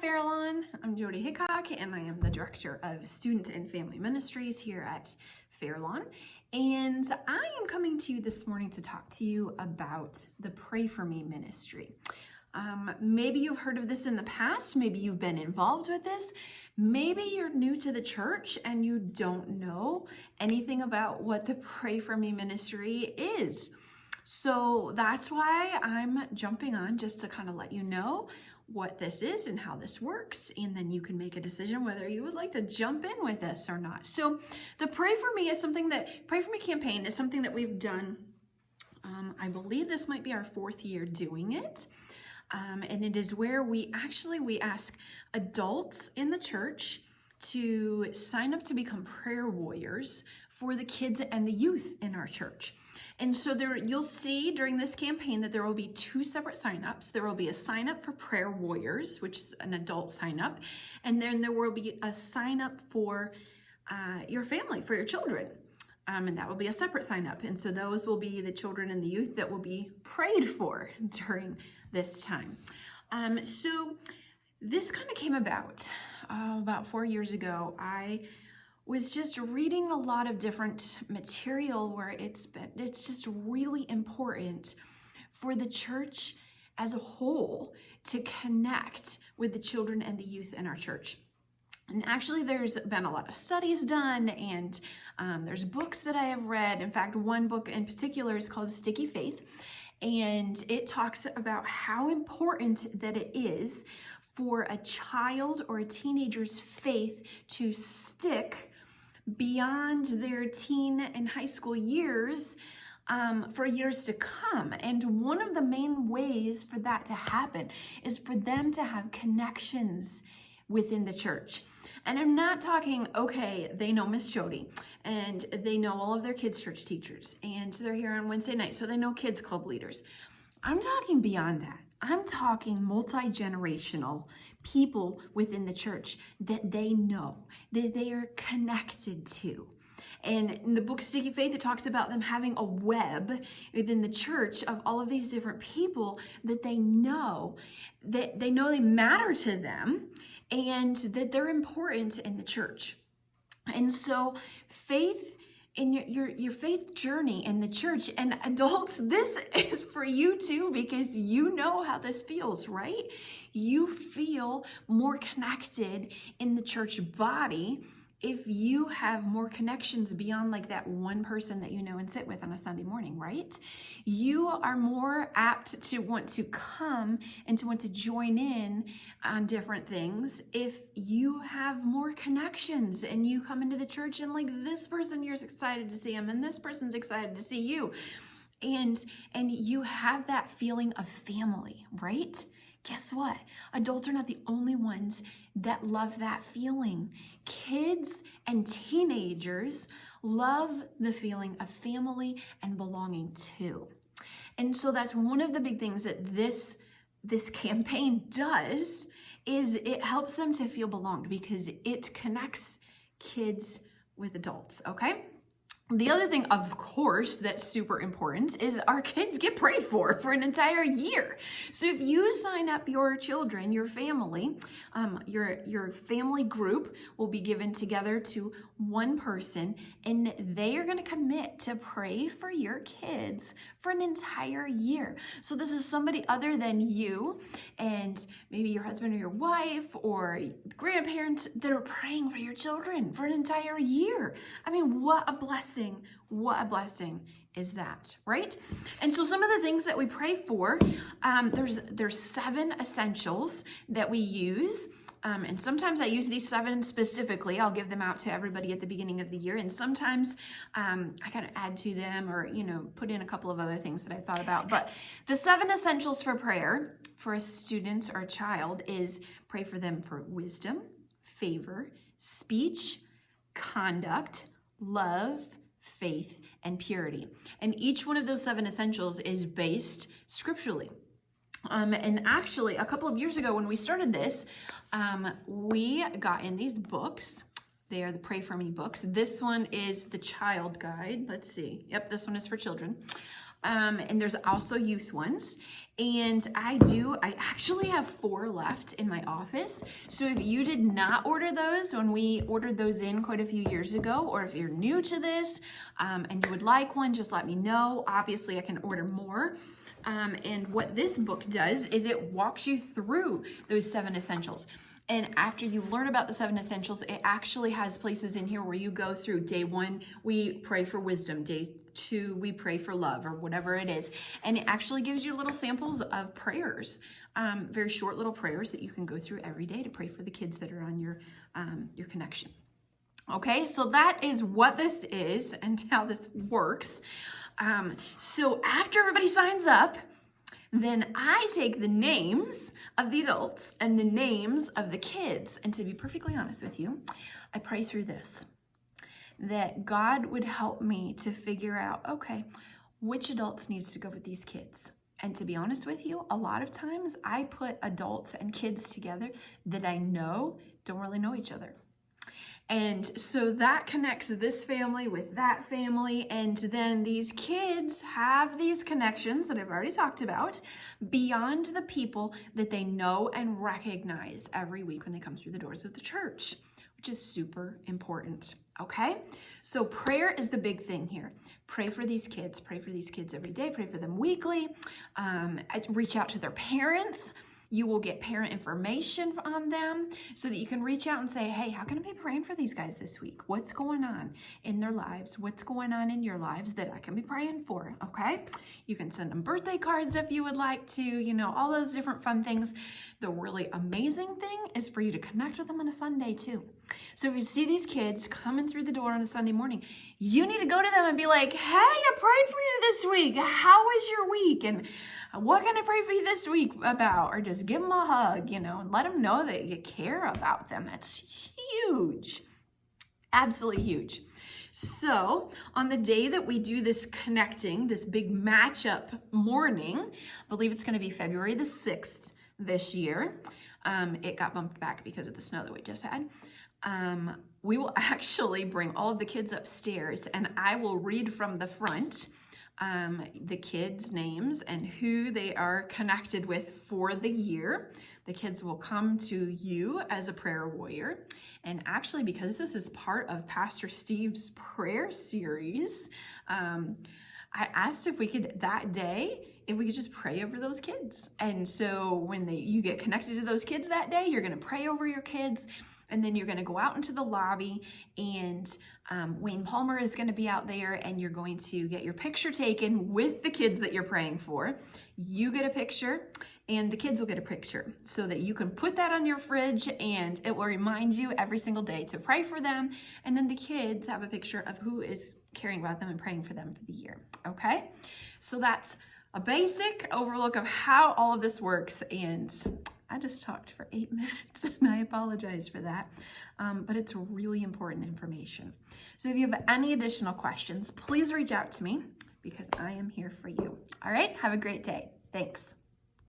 Fairlawn. I'm Jody Hickok, and I am the Director of Student and Family Ministries here at Fairlawn. And I am coming to you this morning to talk to you about the Pray For Me ministry. Maybe you've heard of this in the past. Maybe you've been involved with this. Maybe you're new to the church and you don't know anything about what the Pray For Me ministry is. So that's why I'm jumping on, just to kind of let you know what this is and how this works, and then you can make a decision whether you would like to jump in with this or not. So the Pray For Me campaign is something that we've done. I believe this might be our 4th year doing it. And it is where we ask adults in the church to sign up to become prayer warriors for the kids and the youth in our church. And so you'll see during this campaign that there will be 2 separate signups. There will be a sign up for prayer warriors, which is an adult sign up. And then there will be a sign up for your family, for your children. And that will be a separate sign up. And so those will be the children and the youth that will be prayed for during this time. So this kind of came about 4 years ago. I was just reading a lot of different material where it's just really important for the church as a whole to connect with the children and the youth in our church. And actually there's been a lot of studies done, and there's books that I have read. In fact, one book in particular is called Sticky Faith, and it talks about how important that it is for a child or a teenager's faith to stick beyond their teen and high school years for years to come. And one of the main ways for that to happen is for them to have connections within the church. And I'm not talking, okay, they know Miss Jody and they know all of their kids' church teachers and they're here on Wednesday night, so they know kids club leaders. I'm talking beyond that. I'm talking multi-generational people within the church that they know, that they are connected to. And in the book Sticky Faith, it talks about them having a web within the church of all of these different people that they know they matter to them and that they're important in the church. And so faith in your faith journey in the church, and adults, this is for you too, because you know how this feels, right? You feel more connected in the church body if you have more connections beyond like that one person that you know and sit with on a Sunday morning, right? You are more apt to want to come and to want to join in on different things if you have more connections and you come into the church and like this person, you're excited to see them and this person's excited to see you. And you have that feeling of family, right? Guess what? Adults are not the only ones that love that feeling. Kids and teenagers love the feeling of family and belonging too. And so that's one of the big things that this campaign does, is it helps them to feel belonged because it connects kids with adults, okay? The other thing, of course, that's super important is our kids get prayed for an entire year. So if you sign up your children, your family, your family group will be given together to one person, and they are going to commit to pray for your kids for an entire year. So this is somebody other than you and maybe your husband or your wife or grandparents that are praying for your children for an entire year. I mean, what a blessing. What a blessing is that, right? And so some of the things that we pray for, there's 7 essentials that we use. And sometimes I use these 7 specifically. I'll give them out to everybody at the beginning of the year. And sometimes I kind of add to them or, put in a couple of other things that I thought about. But the 7 essentials for prayer for a student or a child is pray for them for wisdom, favor, speech, conduct, love, faith, and purity. And each one of those 7 essentials is based scripturally. And actually, a couple of years ago when we started this, we got in these books. They are the Pray For Me books. This one is the child guide. Let's see. Yep, this one is for children. And there's also youth ones. And I actually have 4 left in my office. So if you did not order those when we ordered those in quite a few years ago, or if you're new to this and you would like one, just let me know. Obviously, I can order more. And what this book does is it walks you through those 7 essentials. And after you learn about the 7 essentials, it actually has places in here where you go through. Day 1, we pray for wisdom. Day 2, we pray for love, or whatever it is. And it actually gives you little samples of prayers, very short little prayers that you can go through every day to pray for the kids that are on your connection. Okay, so that is what this is and how this works. So after everybody signs up, then I take the names of the adults and the names of the kids. And to be perfectly honest with you, I pray through this, that God would help me to figure out, okay, which adults needs to go with these kids. And to be honest with you, a lot of times I put adults and kids together that I know don't really know each other. And so that connects this family with that family. And then these kids have these connections that I've already talked about beyond the people that they know and recognize every week when they come through the doors of the church, which is super important. Okay? So prayer is the big thing here. Pray for these kids. Pray for these kids every day. Pray for them weekly. Reach out to their parents. You will get parent information on them so that you can reach out and say, hey, how can I be praying for these guys this week? What's going on in their lives? What's going on in your lives that I can be praying for, okay? You can send them birthday cards if you would like to, you know, all those different fun things. The really amazing thing is for you to connect with them on a Sunday too. So if you see these kids coming through the door on a Sunday morning, you need to go to them and be like, hey, I prayed for you this week. How was your week? And what can I pray for you this week about? Or just give them a hug, you know, and let them know that you care about them. That's huge. Absolutely huge. So on the day that we do this connecting, this big matchup morning, I believe it's going to be February the 6th this year. It got bumped back because of the snow that we just had. We will actually bring all of the kids upstairs and I will read from the front the kids' names and who they are connected with for the year. The kids will come to you as a prayer warrior. And actually, because this is part of Pastor Steve's prayer series, I asked if we could, that day, if we could just pray over those kids. And so when you get connected to those kids that day, you're going to pray over your kids. And then you're going to go out into the lobby and Wayne Palmer is going to be out there and you're going to get your picture taken with the kids that you're praying for. You get a picture and the kids will get a picture so that you can put that on your fridge and it will remind you every single day to pray for them. And then the kids have a picture of who is caring about them and praying for them for the year. Okay? So that's a basic overlook of how all of this works. And I just talked for 8 minutes and I apologize for that, but it's really important information. So if you have any additional questions, please reach out to me because I am here for you. All right, have a great day. Thanks.